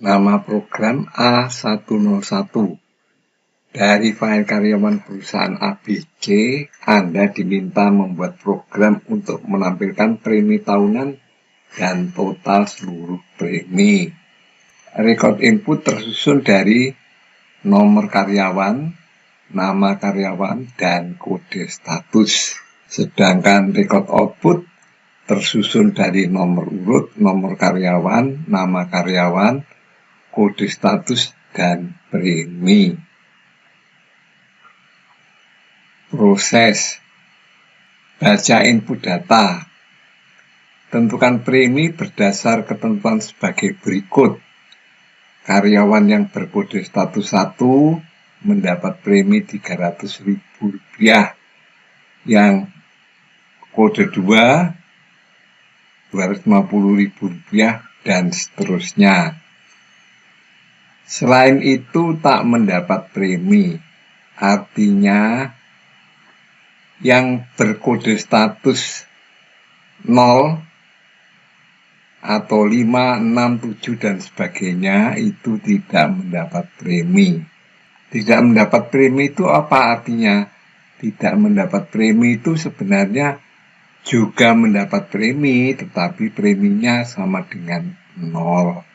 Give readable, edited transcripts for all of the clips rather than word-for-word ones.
Nama program A101. Dari file karyawan perusahaan ABC, Anda diminta membuat program untuk menampilkan premi tahunan dan total seluruh premi. Record input tersusun dari nomor karyawan, nama karyawan, dan kode status. Sedangkan record output tersusun dari nomor urut, nomor karyawan, nama karyawan, kode status, dan premi. Proses baca input data. Tentukan premi berdasar ketentuan sebagai berikut. Karyawan yang berkode status 1 mendapat premi Rp300.000. Yang kode 2 Rp250.000 dan seterusnya. Selain itu tak mendapat premi. Artinya yang berkode status 0 atau 5, 6, 7 dan sebagainya itu tidak mendapat premi. Tidak mendapat premi itu apa artinya? Tidak mendapat premi itu sebenarnya juga mendapat premi, tetapi preminya sama dengan 0.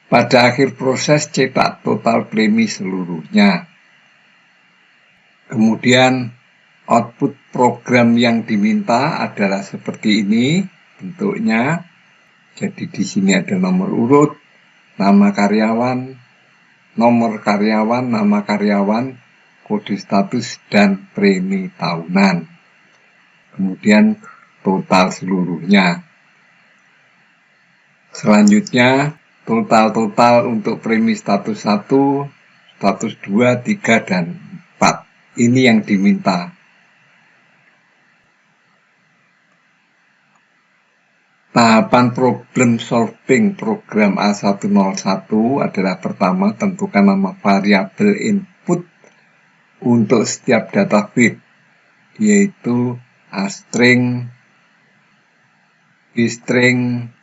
Pada akhir proses cetak total premi seluruhnya. Kemudian output program yang diminta adalah seperti ini bentuknya. Jadi di sini ada nomor urut, nama karyawan, nomor karyawan, nama karyawan, kode status, dan premi tahunan. Kemudian total seluruhnya. Selanjutnya total untuk premi status 1, status 2, 3, dan 4. Ini yang diminta. Tahapan problem solving program A101 adalah pertama, tentukan nama variabel input untuk setiap data feed, yaitu A-string, B-string,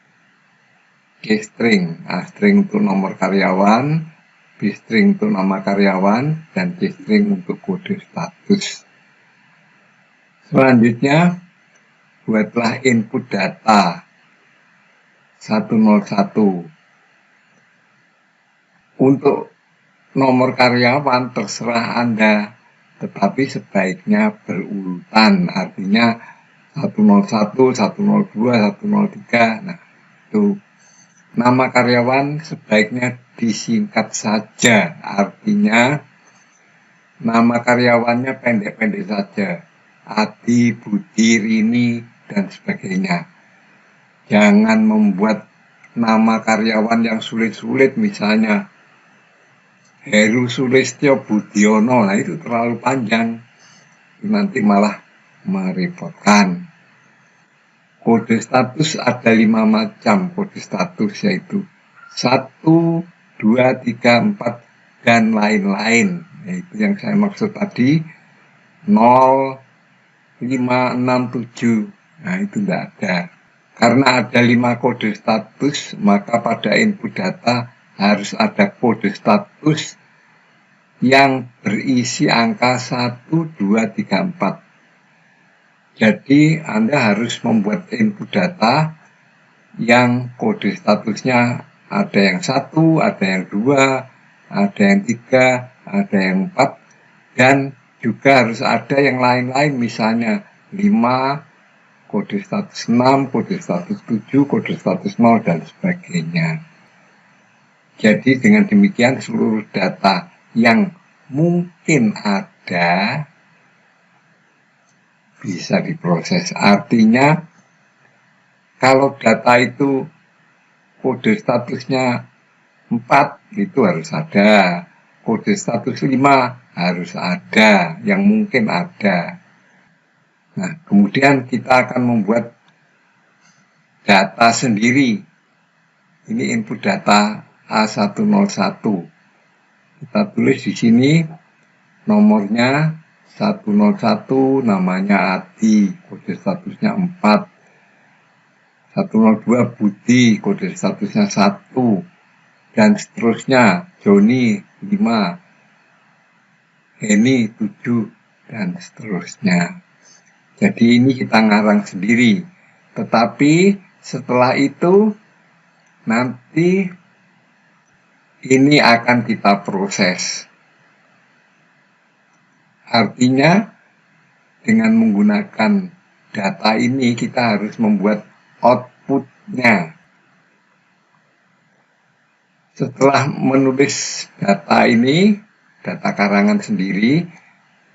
G-string. A-string untuk nomor karyawan, B-string untuk nama karyawan, dan G-string untuk kode status. Selanjutnya, buatlah input data 101. Untuk nomor karyawan terserah Anda, tetapi sebaiknya berurutan. Artinya 101, 102, 103. Nah, itu nama karyawan sebaiknya disingkat saja. Artinya nama karyawannya pendek-pendek saja. Adi, Budi, Rini, dan sebagainya. Jangan membuat nama karyawan yang sulit-sulit, misalnya Heru Sulistyo Budiono. Nah, itu terlalu panjang. Nanti malah merepotkan. Kode status ada 5 macam kode status, yaitu 1, 2, 3, 4, dan lain-lain. Itu yang saya maksud tadi, 0, 5, 6, 7. Nah, itu tidak ada. Karena ada 5 kode status, maka pada input data harus ada kode status yang berisi angka 1, 2, 3, 4. Jadi Anda harus membuat input data yang kode statusnya ada yang 1, ada yang 2, ada yang 3, ada yang 4, dan juga harus ada yang lain-lain, misalnya 5, kode status 6, kode status 7, kode status 0, dan sebagainya. Jadi dengan demikian seluruh data yang mungkin ada bisa diproses. Artinya kalau data itu kode statusnya 4, itu harus ada. Kode status 5 harus ada, yang mungkin ada. Nah, kemudian kita akan membuat data sendiri. Ini input data A101. Kita tulis di sini nomornya 101, namanya Adi, kode statusnya 4. 102 Budi, kode statusnya 1. dan seterusnya. Joni 5, Henny 7, dan seterusnya. Jadi ini kita ngarang sendiri. Tetapi setelah itu nanti ini akan kita proses. Artinya dengan menggunakan data ini kita harus membuat outputnya. Setelah menulis data ini, data karangan sendiri,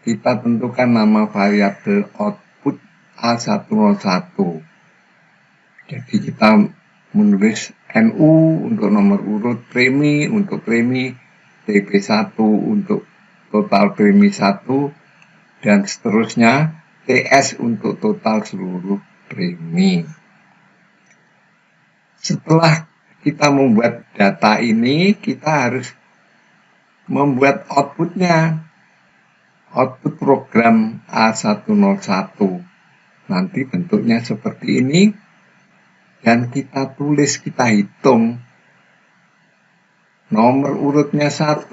kita tentukan nama variabel output A101. Jadi kita menulis NU untuk nomor urut premi, untuk premi, TP1 untuk total premi 1, dan seterusnya, TS untuk total seluruh premi. Setelah kita membuat data ini, kita harus membuat outputnya. Output program A101. Nanti bentuknya seperti ini. Dan kita tulis, kita hitung. Nomor urutnya 1.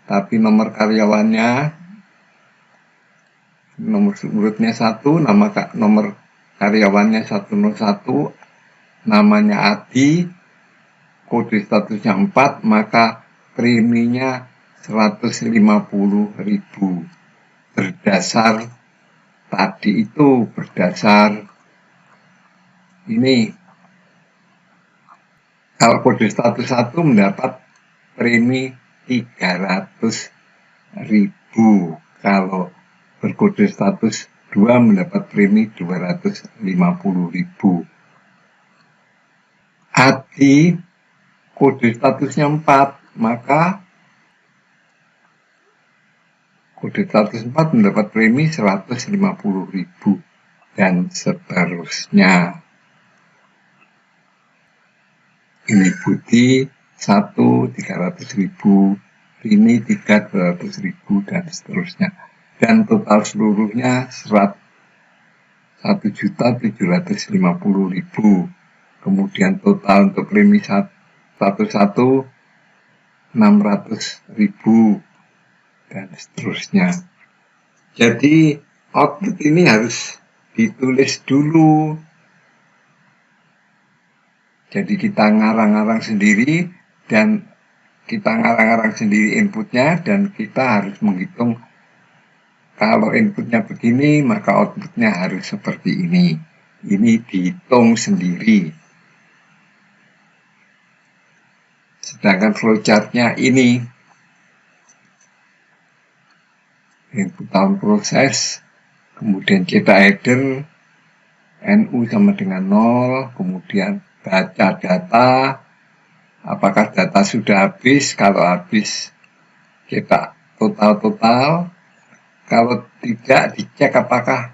Tapi nomor karyawannya, nomor urutnya 1, nomor karyawannya 101. Namanya Adi, kode statusnya 4, maka preminya 150.000. Berdasar tadi itu, berdasar ini. Kalau kode status 1 mendapat premi 300.000. Kalau berkode status 2 mendapat premi 250.000. Adi kode statusnya 4, maka kode status 4 mendapat premi 150.000 dan seterusnya. Ini Budi 1, 300.000, ini 3, 200.000 dan seterusnya. Dan total seluruhnya 1.750.000. Kemudian total untuk premi 1 600.000 dan seterusnya. Jadi output ini harus ditulis dulu. Jadi kita ngarang-ngarang sendiri dan kita ngarang-ngarang sendiri inputnya dan kita harus menghitung kalau inputnya begini maka outputnya harus seperti ini. Ini dihitung sendiri. Sedangkan flowchartnya ini input tahun proses, kemudian cetak header, NU sama dengan 0, kemudian baca data, apakah data sudah habis, kalau habis cetak total, kalau tidak dicek apakah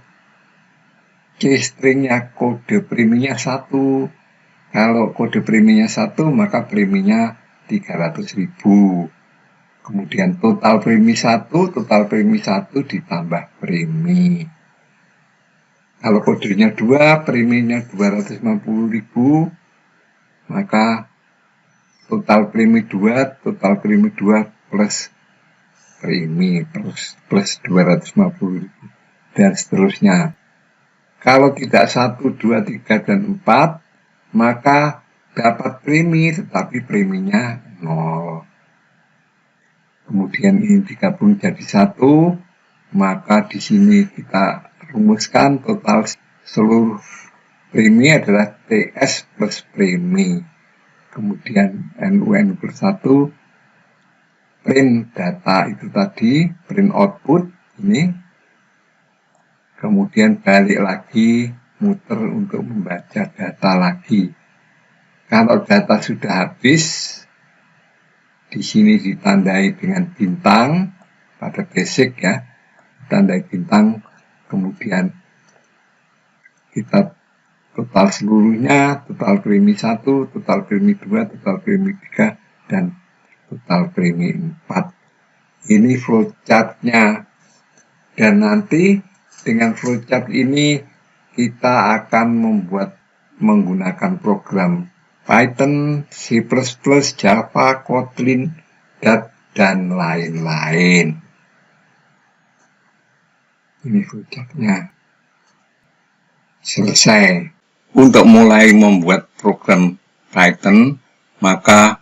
stringnya kode preminya 1, kalau kode preminya 1 maka preminya 300.000. Kemudian total premi 1 ditambah premi. Kalau kodenya 2, preminya 250.000, maka total premi 2 plus premi plus 250.000 dan seterusnya. Kalau tidak 1, 2, 3, dan 4, maka dapat premi tetapi preminya 0. Kemudian ini digabung jadi 1, maka di sini kita rumuskan total seluruh premi adalah TS plus premi. Kemudian NUN plus 1, print data itu tadi, print output ini. Kemudian balik lagi, muter untuk membaca data lagi. Kalau data sudah habis, di sini ditandai dengan bintang pada basic ya, tandai bintang, kemudian kita total seluruhnya, total premi 1, total premi 2, total premi 3, dan total premi 4. Ini flowchartnya. Dan nanti dengan flowchart ini kita akan menggunakan program Python, C++, Java, Kotlin, Dart, dan lain-lain. Ini foldernya. Selesai. Untuk mulai membuat program Python, maka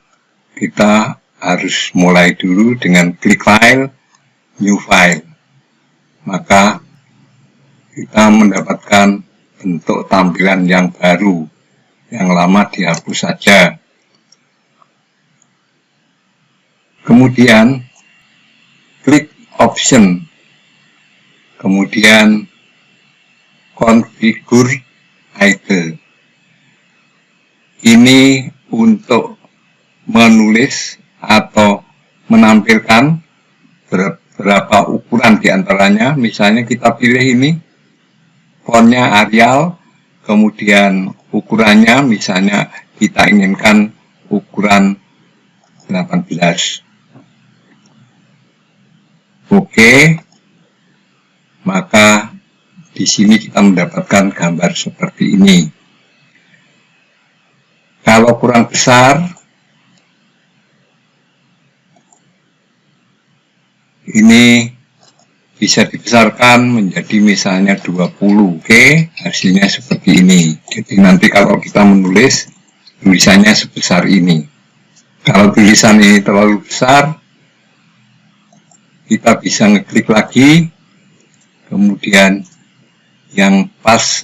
kita harus mulai dulu dengan klik File, New File. Maka kita mendapatkan bentuk tampilan yang baru. Yang lama dihapus saja. Kemudian klik Option. Kemudian Configure Idle. Ini untuk menulis atau menampilkan berapa ukuran diantaranya. Misalnya kita pilih ini, fontnya Arial, kemudian ukurannya misalnya kita inginkan ukuran 18. Oke. Maka di sini kita mendapatkan gambar seperti ini. Kalau kurang besar, ini bisa dibesarkan menjadi misalnya 20. Oke, hasilnya seperti ini. Jadi nanti kalau kita menulis, tulisannya sebesar ini. Kalau tulisan ini terlalu besar, kita bisa ngeklik lagi. Kemudian yang pas,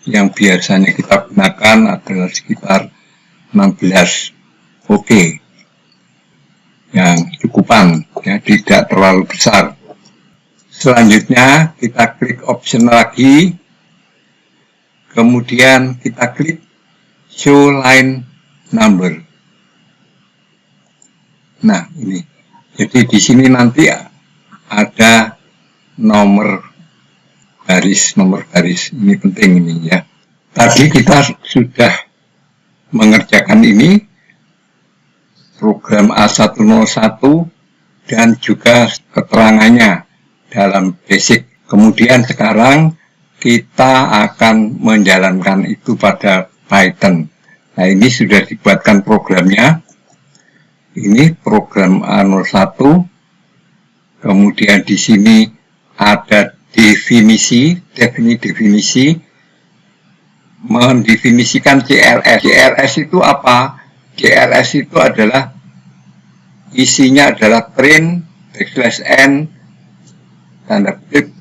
yang biasanya kita gunakan adalah sekitar 16. Oke. Yang cukupan, ya, tidak terlalu besar. Selanjutnya kita klik option lagi. Kemudian kita klik show line number. Nah, ini. Jadi di sini nanti ada nomor garis. Ini penting ini ya. Tadi kita sudah mengerjakan ini, program A101 dan juga keterangannya dalam basic. Kemudian sekarang kita akan menjalankan itu pada Python. Nah, ini sudah dibuatkan programnya. Ini program A01. Kemudian di sini ada definisi mendefinisikan CLS. CLS itu apa? CLS itu adalah isinya adalah print \n tanda kutip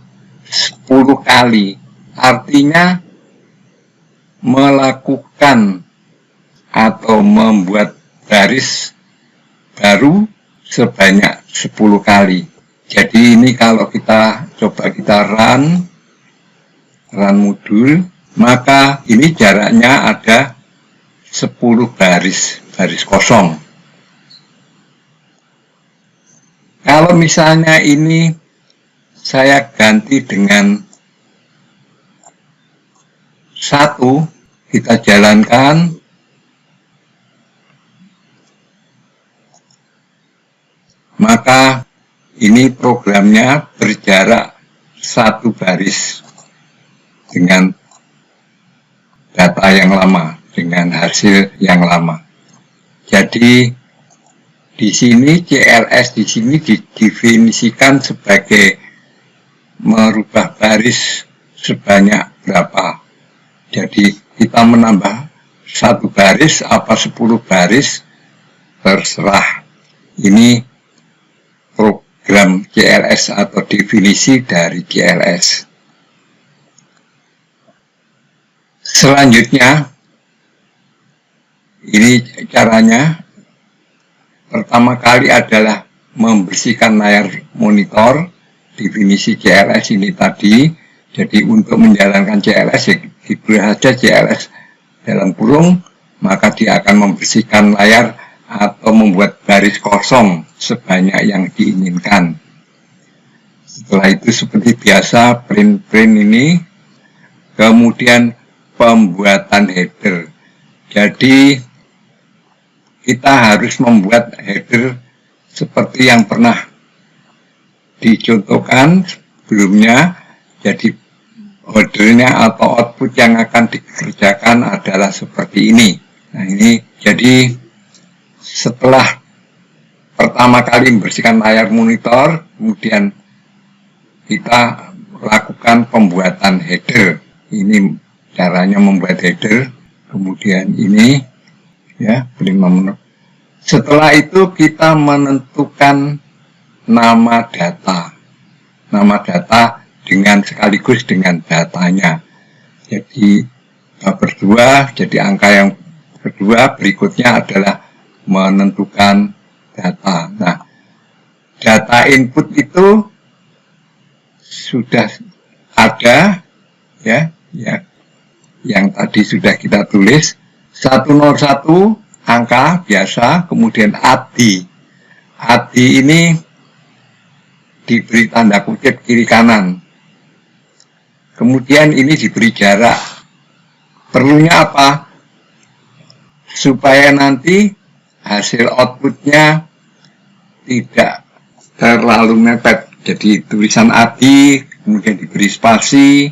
10 kali. Artinya melakukan atau membuat baris baru sebanyak 10 kali. Jadi ini kalau kita coba kita run modul, maka ini jaraknya ada 10 baris kosong. Kalau misalnya ini saya ganti dengan 1, kita jalankan. Maka ini programnya berjarak 1 baris dengan data yang lama, dengan hasil yang lama. Jadi di sini CLS di sini didefinisikan sebagai merubah baris sebanyak berapa. Jadi kita menambah 1 baris apa 10 baris terserah. Ini program CLS atau definisi dari CLS. Selanjutnya, ini caranya. Pertama kali adalah membersihkan layar monitor, definisi CLS ini tadi. Jadi untuk menjalankan CLS, ya ditulis saja CLS dalam kurung, maka dia akan membersihkan layar atau membuat baris kosong sebanyak yang diinginkan. Setelah itu seperti biasa print ini, kemudian pembuatan header. Jadi kita harus membuat header seperti yang pernah dicontohkan sebelumnya. Jadi headernya atau output yang akan dikerjakan adalah seperti ini. Nah ini jadi setelah pertama kali membersihkan layar monitor, kemudian kita lakukan pembuatan header. Ini caranya membuat header. Kemudian ini ya, setelah itu kita menentukan nama data dengan sekaligus dengan datanya. Jadi berdua, jadi angka yang kedua berikutnya adalah menentukan data. Nah, data input itu sudah ada ya, yang tadi sudah kita tulis 101 angka biasa, kemudian ADI ini diberi tanda kutip kiri kanan, kemudian ini diberi jarak. Perlunya apa? Supaya nanti hasil outputnya tidak terlalu mepet. Jadi tulisan ADI kemudian diberi spasi,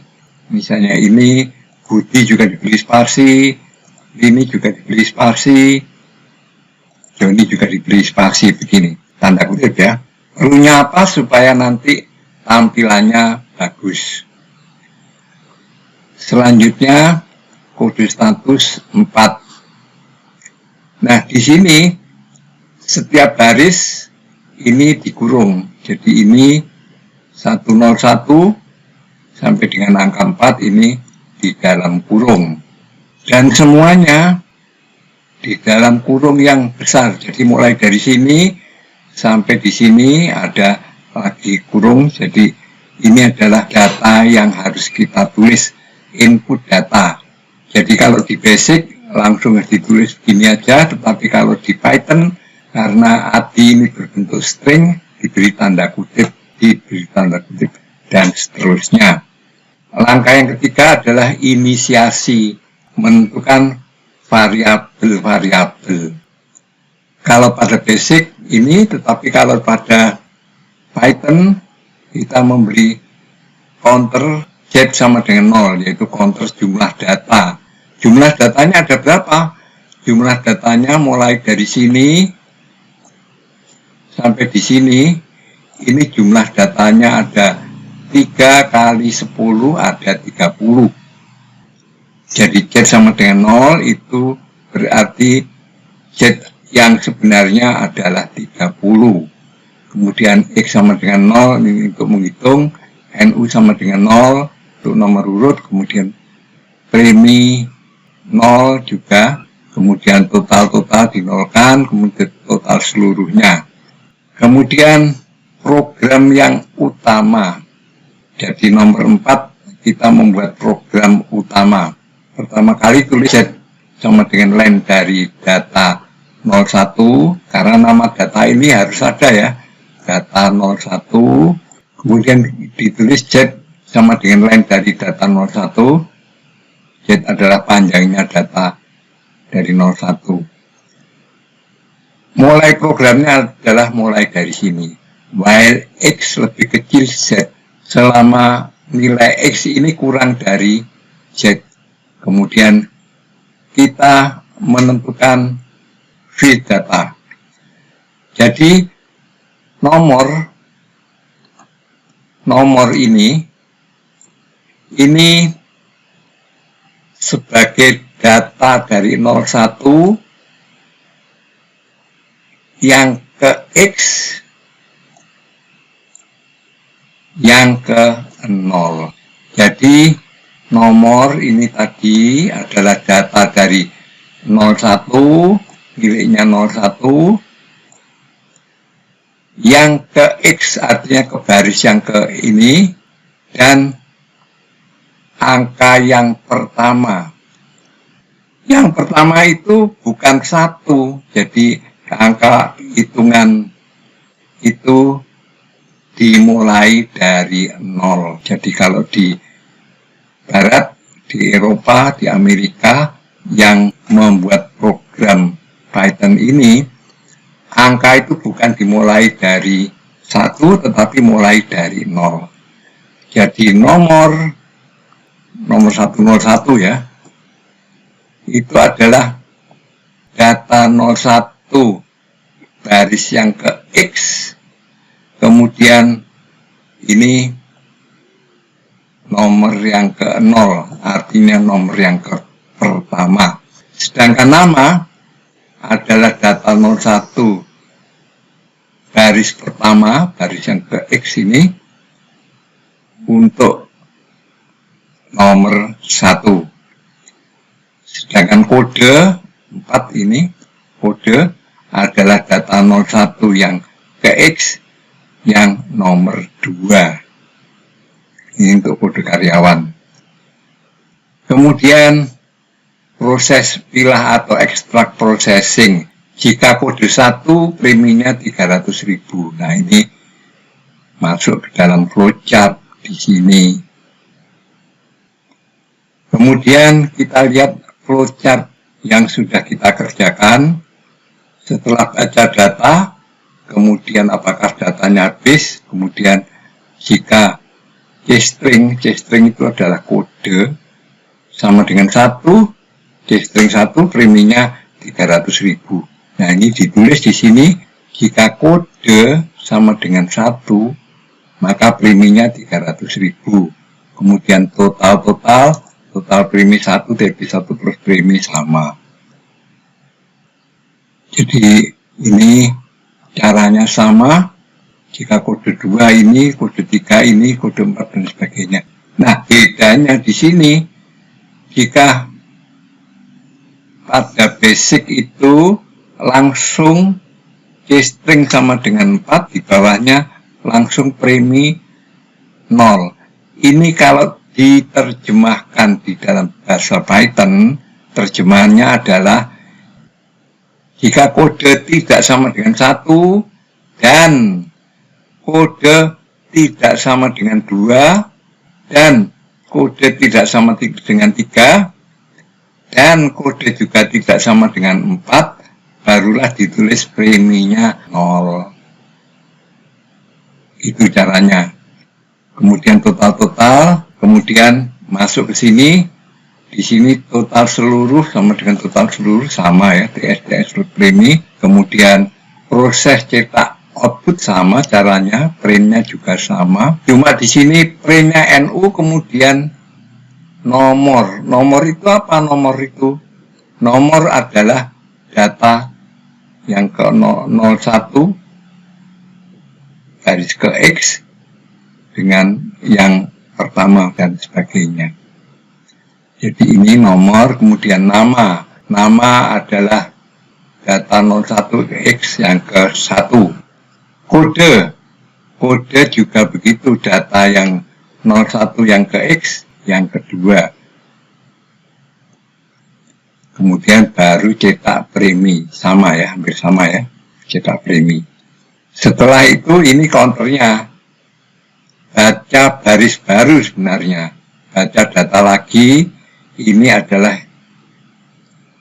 misalnya ini Budi juga diberi spasi, ini juga diberi spasi, Joni juga diberi spasi, begini tanda kutip ya. Perlunya apa? Supaya nanti tampilannya bagus. Selanjutnya kode status 4. Nah, di sini setiap baris ini dikurung. Jadi ini 101 sampai dengan angka 4 ini di dalam kurung. Dan semuanya di dalam kurung yang besar. Jadi mulai dari sini sampai di sini ada lagi kurung. Jadi ini adalah data yang harus kita tulis, input data. Jadi kalau di basic langsung ditulis begini aja, tetapi kalau di Python karena ADI ini berbentuk string, diberi tanda kutip, dan seterusnya. Langkah yang ketiga adalah inisiasi, menentukan variabel-variabel. Kalau pada basic ini, tetapi kalau pada Python kita memberi counter Z sama dengan 0, yaitu counter jumlah data. Jumlah datanya ada berapa? Jumlah datanya mulai dari sini sampai di sini. Ini jumlah datanya ada 3 kali 10 ada 30. Jadi Z sama dengan 0 itu berarti Z yang sebenarnya adalah 30. Kemudian X sama dengan 0 ini untuk menghitung, NU sama dengan 0 untuk nomor urut, kemudian premi 0 juga, kemudian total dinolkan, kemudian total seluruhnya. Kemudian program yang utama. Jadi nomor 4 kita membuat program utama. Pertama kali tulis Z sama dengan len dari data 01, karena nama data ini harus ada ya, data 01, kemudian ditulis Z sama dengan len dari data 01, Z adalah panjangnya data dari 01. Mulai programnya adalah mulai dari sini, while X lebih kecil Z, selama nilai X ini kurang dari Z. Kemudian kita menentukan field data. Jadi nomor ini sebagai data dari 01 yang ke X yang ke 0. Jadi nomor ini tadi adalah data dari 01, miliknya 01, yang ke X artinya ke baris yang ke ini, dan angka yang pertama. Yang pertama itu bukan 1, jadi angka hitungan itu dimulai dari 0. Jadi kalau di Barat, di Eropa, di Amerika yang membuat program Python ini, angka itu bukan dimulai dari 1, tetapi mulai dari 0. Jadi nomor 101 ya, itu adalah data 01 baris yang ke X, kemudian ini nomor yang ke 0, artinya nomor yang ke pertama. Sedangkan nama adalah data 01 baris pertama, baris yang ke X ini, untuk nomor 1. Sedangkan kode 4 ini, kode adalah data 01 yang ke X yang nomor 2. Ini untuk kode karyawan. Kemudian proses pilah atau ekstrak processing. Jika kode 1 preminya 300.000. Nah, ini masuk ke dalam flowchart di sini. Kemudian kita lihat flowchart yang sudah kita kerjakan. Setelah baca data, kemudian apakah datanya habis, kemudian jika C-string itu adalah kode sama dengan 1, C-string 1 preminya 300.000. Nah, ini ditulis di sini, jika kode sama dengan 1, maka preminya 300.000. Kemudian total premi 1 debit 1 plus premi sama. Jadi ini caranya sama. Jika kode 2 ini, kode 3 ini, kode 4 dan sebagainya. Nah, bedanya di sini, jika pada basic itu langsung C-string sama dengan 4, di bawahnya langsung premi 0. Ini kalau diterjemahkan di dalam bahasa Python, terjemahannya adalah jika kode tidak sama dengan 1 dan kode tidak sama dengan 2 dan kode tidak sama dengan 3 dan kode juga tidak sama dengan 4, barulah ditulis preminya 0. Itu caranya. Kemudian total, kemudian masuk ke sini. Di sini total seluruh sama dengan total seluruh sama ya, TS premi. Kemudian proses cetak output sama caranya, printnya juga sama. Cuma di sini printnya NU, kemudian nomor. Nomor itu apa? Nomor itu nomor adalah data yang ke 01 garis ke X dengan yang pertama dan sebagainya. Jadi ini nomor, kemudian nama. Nama adalah data 01 ke X yang ke 1. Kode. Kode juga begitu, data yang 01 yang ke X yang kedua. Kemudian baru cetak premi. Sama ya, hampir sama ya, cetak premi. Setelah itu ini counternya. Baca baris baru sebenarnya. Baca data lagi. Ini adalah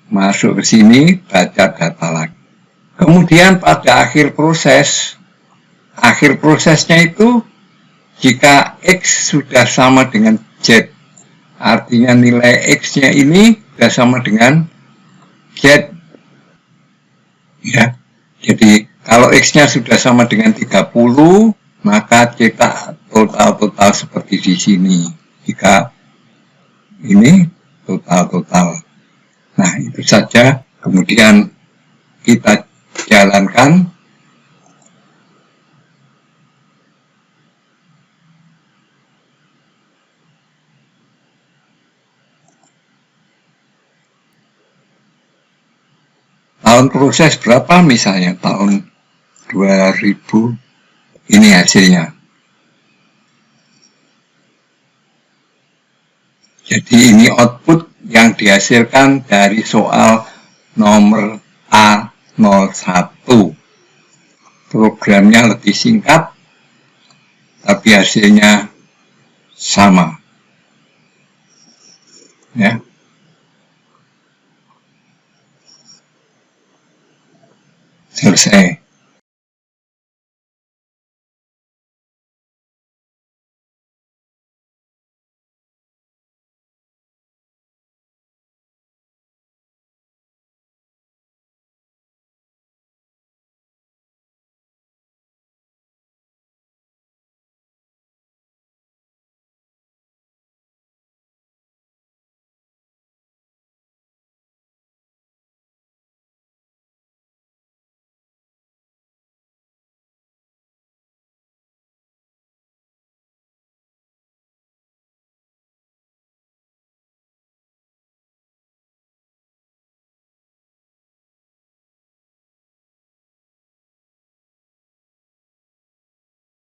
masuk ke sini, baca data lagi. Kemudian pada akhir prosesnya itu jika X sudah sama dengan Z, artinya nilai X-nya ini sudah sama dengan Z. Ya, jadi kalau X-nya sudah sama dengan 30, maka cetak total seperti di sini. Jika ini total. Nah, itu saja. Kemudian kita jalankan. Tahun proses berapa misalnya? Tahun 2000. Ini hasilnya. Jadi ini output yang dihasilkan dari soal nomor A01. Programnya lebih singkat, tapi hasilnya sama. Ya. Selesai.